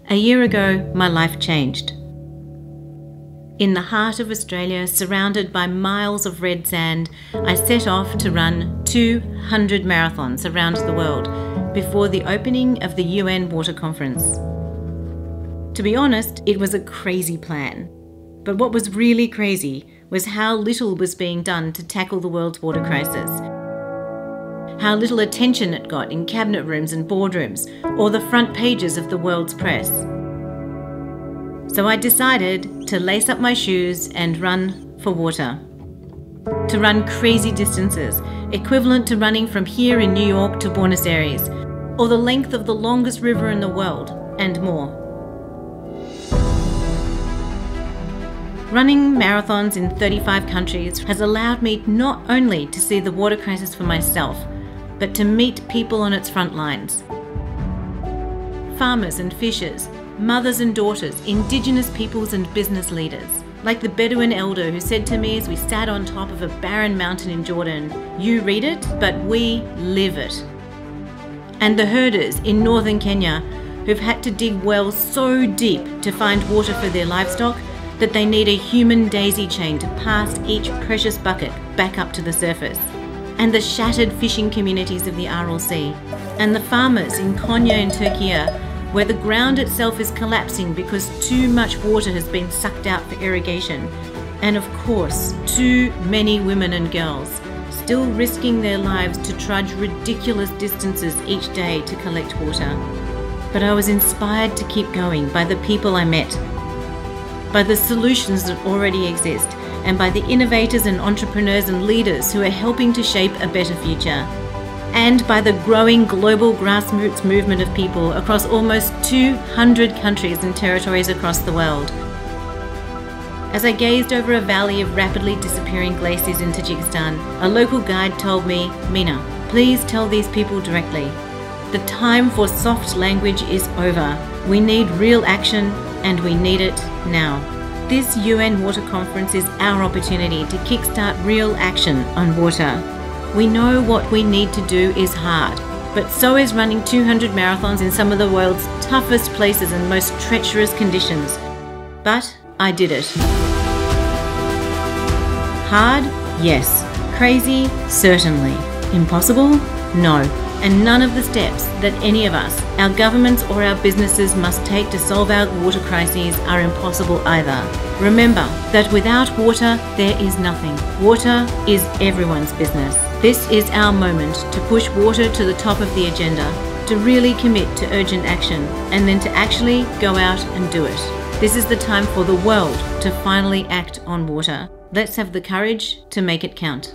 A year ago, my life changed. In the heart of Australia, surrounded by miles of red sand, I set off to run 200 marathons around the world before the opening of the UN Water Conference. To be honest, it was a crazy plan. But what was really crazy was how little was being done to tackle the world's water crisis. How little attention it got in cabinet rooms and boardrooms, or the front pages of the world's press. So I decided to lace up my shoes and run for water. To run crazy distances, equivalent to running from here in New York to Buenos Aires, or the length of the longest river in the world, and more. Running marathons in 35 countries has allowed me not only to see the water crisis for myself, but to meet people on its front lines. Farmers and fishers, mothers and daughters, Indigenous peoples and business leaders. Like the Bedouin elder who said to me as we sat on top of a barren mountain in Jordan, "You read it, but we live it." And the herders in northern Kenya who've had to dig wells so deep to find water for their livestock that they need a human daisy chain to pass each precious bucket back up to the surface. And the shattered fishing communities of the Aral Sea. And the farmers in Konya in Turkey, where the ground itself is collapsing because too much water has been sucked out for irrigation. And of course, too many women and girls still risking their lives to trudge ridiculous distances each day to collect water. But I was inspired to keep going by the people I met, by the solutions that already exist, and by the innovators and entrepreneurs and leaders who are helping to shape a better future. And by the growing global grassroots movement of people across almost 200 countries and territories across the world. As I gazed over a valley of rapidly disappearing glaciers in Tajikistan, a local guide told me, "Mina, please tell these people directly. The time for soft language is over. We need real action, and we need it now." This UN Water Conference is our opportunity to kickstart real action on water. We know what we need to do is hard, but so is running 200 marathons in some of the world's toughest places and most treacherous conditions. But I did it. Hard? Yes. Crazy? Certainly. Impossible? No. And none of the steps that any of us, our governments or our businesses must take to solve our water crises are impossible either. Remember that without water, there is nothing. Water is everyone's business. This is our moment to push water to the top of the agenda, to really commit to urgent action, and then to actually go out and do it. This is the time for the world to finally act on water. Let's have the courage to make it count.